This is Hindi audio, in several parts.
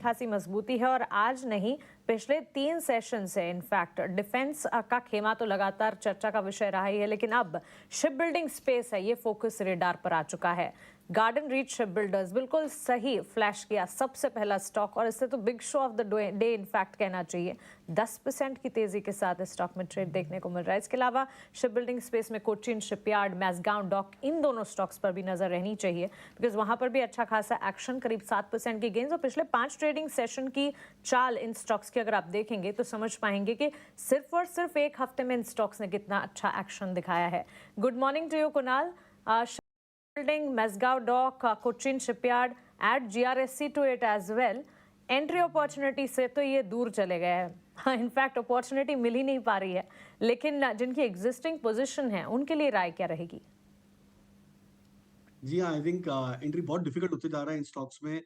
खासी मजबूती है और आज नहीं पिछले 3 सेशन से इनफैक्ट डिफेंस का खेमा तो लगातार चर्चा का विषय रहा ही है, लेकिन अब शिप बिल्डिंग स्पेस है, ये फोकस रेडार पर आ चुका है। गार्डन रीच शिप बिल्डर्स बिल्कुल सही फ्लैश किया सबसे पहला स्टॉक, और इससे तो big show off the day in fact कहना चाहिए। 10% की तेजी के साथ इस स्टॉक में ट्रेड देखने को मिल रहा है। इसके अलावा शिप बिल्डिंग स्पेस में कोचीन शिपयार्ड, मैसगांव डॉक, इन दोनों स्टॉक्स पर भी नजर रहनी चाहिए, बिकॉज वहां पर भी अच्छा खासा एक्शन, करीब 7% की गेंस। और पिछले 5 ट्रेडिंग सेशन की चाल इन स्टॉक्स की अगर आप देखेंगे तो समझ पाएंगे कि सिर्फ और सिर्फ एक हफ्ते में इन स्टॉक्स ने कितना अच्छा एक्शन दिखाया है। Good morning to you Kunal. Building, Mesgaon Dock, Cochin Shipyard, add GRSC to it as well. Entry opportunity से तो ये दूर चले गए हैं, इनफैक्ट अपॉर्चुनिटी मिल ही नहीं पा रही है, लेकिन जिनकी एग्जिस्टिंग पोजीशन है उनके लिए राय क्या रहेगी? जी हाँ, आई थिंक एंट्री बहुत डिफिकल्ट होते जा रहा है इन स्टॉक्स में।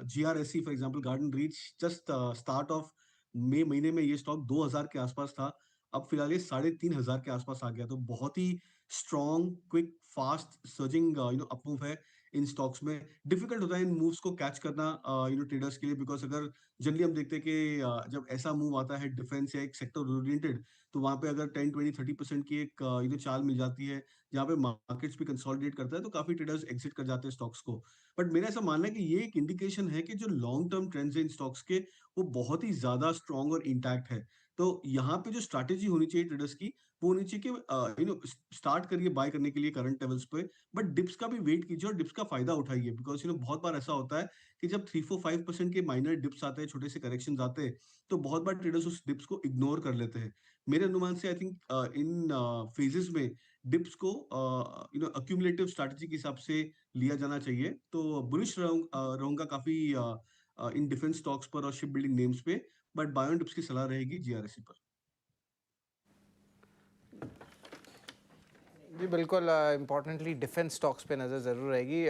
GRSC for example, Garden Reach, just start of मई महीने में ये स्टॉक 2000 के आसपास था। अब फिलहाल ये 3500 के आसपास आ गया, तो बहुत ही strong, quick, fast surging upmove है इन स्टॉक्स में। डिफिकल्ट होता है इन मूव्स को कैच करना ट्रेडर्स के लिए, बिकॉज अगर जनरली हम देखते हैं कि जब ऐसा मूव आता है डिफेंस या एक सेक्टर ओरिएंटेड, तो वहां पे अगर 10-20-30% की एक चाल मिल जाती है जहाँ पे मार्केट्स भी कंसोलिडेट करता है, तो काफी ट्रेडर्स एग्जिट कर जाते हैं स्टॉक्स को। बट मेरा ऐसा मानना है कि ये एक इंडिकेशन है कि जो लॉन्ग टर्म ट्रेंड्स है इन स्टॉक्स के, वो बहुत ही ज्यादा स्ट्रॉन्ग और इंटैक्ट है। तो यहाँ पे जो स्ट्रैटेजी होनी चाहिए ट्रेडर्स की, वो होनी चाहिए कि स्टार्ट करिए बाय करने के लिए करंट लेवल्स पे, बट डिप्स का भी वेट कीजिए और डिप्स का फायदा उठाइए, बिकॉज बहुत बार ऐसा होता है कि जब 3-4-5% के माइनर डिप्स आते हैं, छोटे से करेक्शन आते हैं, तो बहुत बार ट्रेडर्स उस डिप्स को इग्नोर कर लेते हैं। मेरे अनुमान से आई थिंक इन फेजेस में डिप्स को अक्यूमुलेटिव स्ट्रैटेजी के हिसाब से लिया जाना चाहिए। तो बुलिश रहूंगा काफी इन डिफेंस स्टॉक्स पर और शिप बिल्डिंग नेम्स पे, बट बायोन डिप्स की सलाह रहेगी जीआरएससी पर। जी बिल्कुल, इम्पोर्टेंटली डिफेंस स्टॉक्स पे नज़र ज़रूर रहेगी।